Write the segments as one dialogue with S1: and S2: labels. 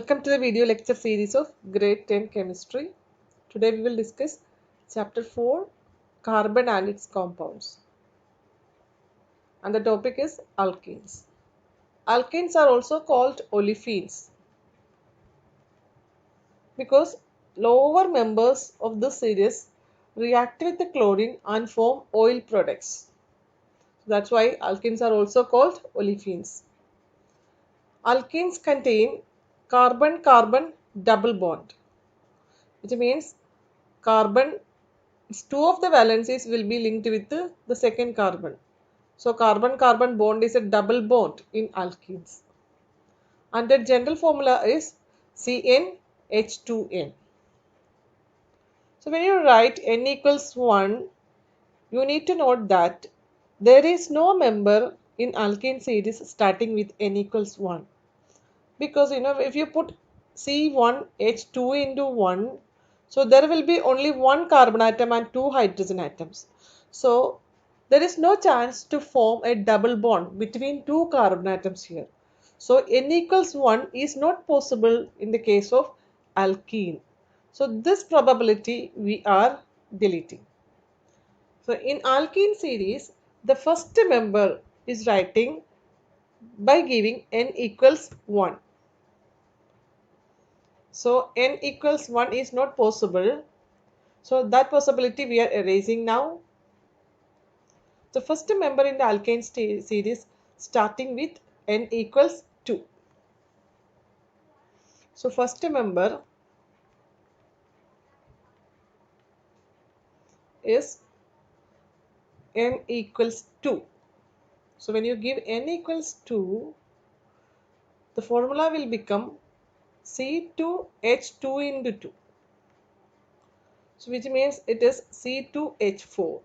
S1: Welcome to the video lecture series of grade 10 chemistry. Today we will discuss chapter 4, carbon and its compounds, and the topic is alkenes. Alkenes are also called olefins because lower members of this series react with the chlorine and form oil products. That's why alkenes are also called olefins. Alkenes contain carbon-carbon double bond, which means carbon, two of the valencies will be linked with the second carbon. So carbon-carbon bond is a double bond in alkenes. And the general formula is CnH2n. So when you write n equals 1, you need to note that there is no member in alkene series starting with n equals 1. Because if you put C1H2 into 1, so there will be only one carbon atom and two hydrogen atoms. So there is no chance to form a double bond between two carbon atoms here. So n equals 1 is not possible in the case of alkene. So this probability we are deleting. So in alkene series, the first member is writing by giving n equals 1. So n equals 1 is not possible. So that possibility we are erasing now. The first member in the alkane series starting with n equals 2. So first member is n equals 2. So when you give n equals 2, the formula will become C2H2 into 2. So which means it is C2H4.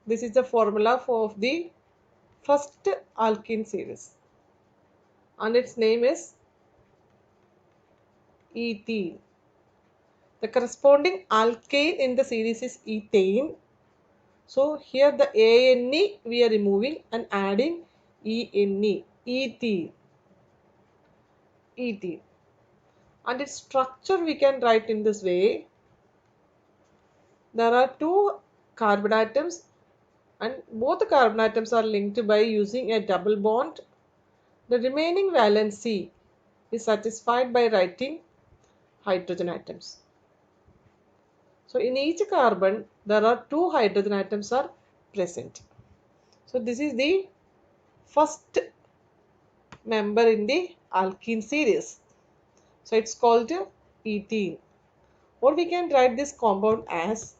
S1: This is the formula for the first alkene series. And its name is ethene. The corresponding alkane in the series is ethane. So here the ANE we are removing and adding ENE, ethene. Ethene. And its structure we can write in this way. There are two carbon atoms and both the carbon atoms are linked by using a double bond. The remaining valency is satisfied by writing hydrogen atoms. So in each carbon there are two hydrogen atoms are present. So this is the first member in the alkene series. So it's called ethene. Or we can write this compound as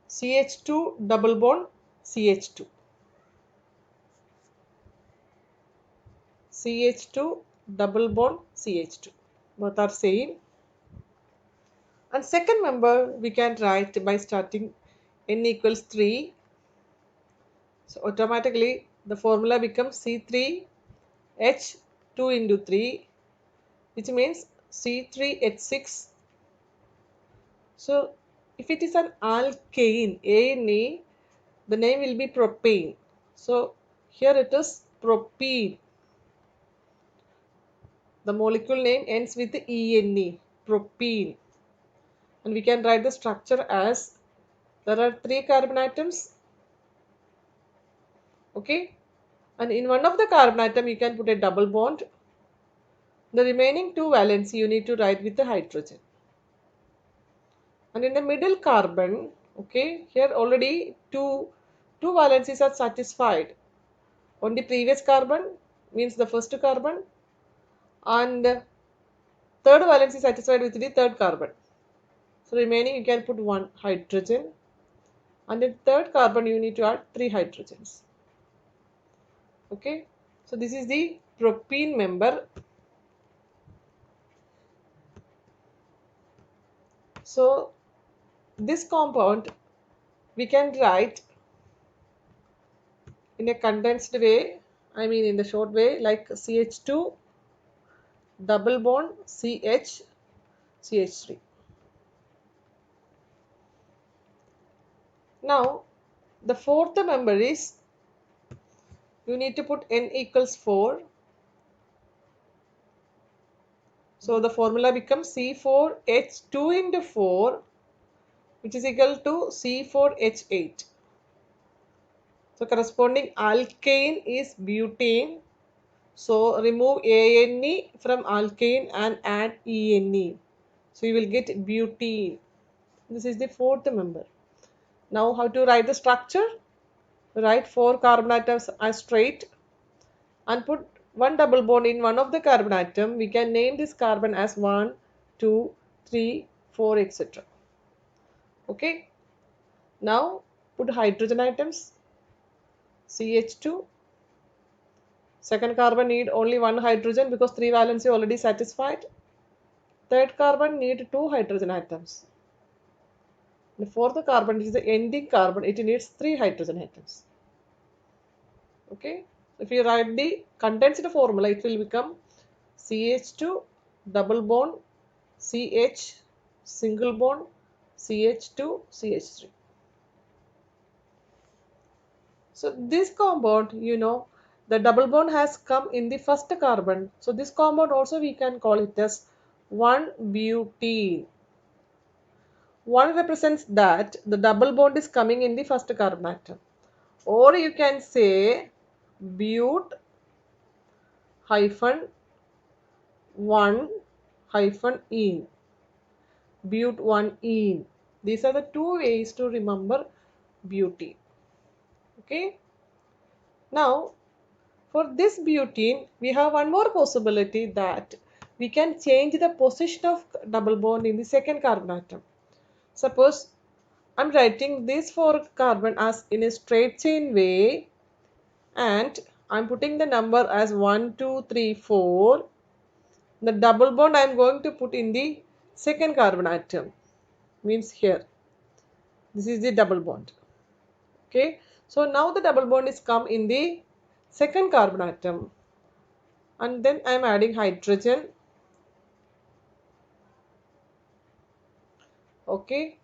S1: CH2 double bond CH2. CH2 double bond CH2. Both are same. And second member we can write by starting n equals 3. So automatically the formula becomes C3H2 into 3, which means C3H6. So if it is an alkane, ANE, the name will be propane. So here it is propene. The molecule name ends with ENE, propene. And we can write the structure as there are three carbon atoms. Okay. And in one of the carbon atom you can put a double bond. The remaining two valency you need to write with the hydrogen. And in the middle carbon, okay, here already two valencies are satisfied on the previous carbon, means the first carbon, and third valence is satisfied with the third carbon. So remaining you can put one hydrogen, and in third carbon you need to add three hydrogens. Okay, so this is the propene member. So this compound we can write in a condensed way, I mean in the short way, like CH2 double bond CH3. Now the fourth member is you need to put n equals 4. So the formula becomes C4H2 into 4, which is equal to C4H8. So corresponding alkane is butane. So remove ANE from alkane and add ENE. So you will get butene. This is the fourth member. Now how to write the structure? Write 4 carbon atoms as straight and put one double bond in one of the carbon atom. We can name this carbon as 1, 2, 3, 4, etc. Okay. Now put hydrogen atoms. CH2. Second carbon need only one hydrogen because 3 valency already satisfied. Third carbon need 2 hydrogen atoms. The fourth carbon is the ending carbon. It needs 3 hydrogen atoms. Okay. If you write the condensed formula, it will become CH2 double bond CH single bond CH2 CH3. So this compound, the double bond has come in the first carbon. So this compound also we can call it as 1-butene. 1 represents that the double bond is coming in the first carbon atom. Or you can say but hyphen 1 hyphen ene. But 1 ene. These are the two ways to remember butene. Okay. Now for this butene, we have one more possibility that we can change the position of double bond in the second carbon atom. Suppose I'm writing this 4 carbon as in a straight chain way and I'm putting the number as 1, 2, 3, 4. The double bond I'm going to put in the second carbon atom. Means here. This is the double bond. Okay. So now the double bond is come in the second carbon atom. And then I'm adding hydrogen. Okay.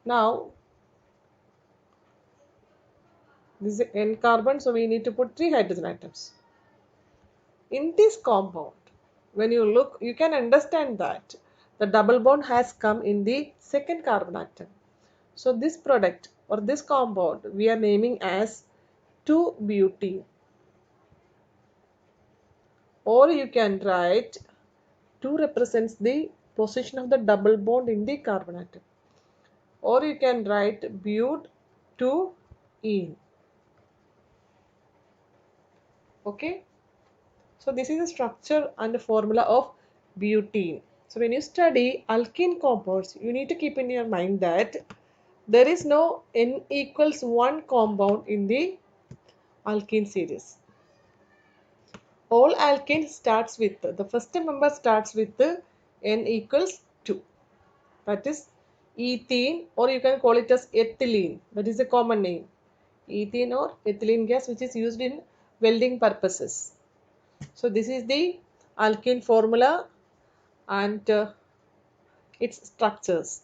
S1: Now this is N carbon, so we need to put 3 hydrogen atoms. In this compound, when you look, you can understand that the double bond has come in the second carbon atom. So this product or this compound we are naming as 2-butene. Or you can write 2 represents the position of the double bond in the carbon atom. Or you can write but 2-ene. Okay. So this is the structure and the formula of butene. So when you study alkene compounds, you need to keep in your mind that there is no N equals 1 compound in the alkene series. All alkene starts with, the first member starts with N equals 2. That is ethene, or you can call it as ethylene. That is a common name. Ethene or ethylene gas, which is used in welding purposes. So this is the alkene formula and its structures.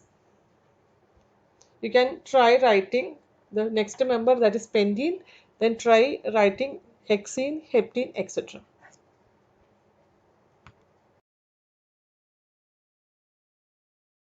S1: You can try writing the next member, that is pentene, then try writing hexene, heptene, etc.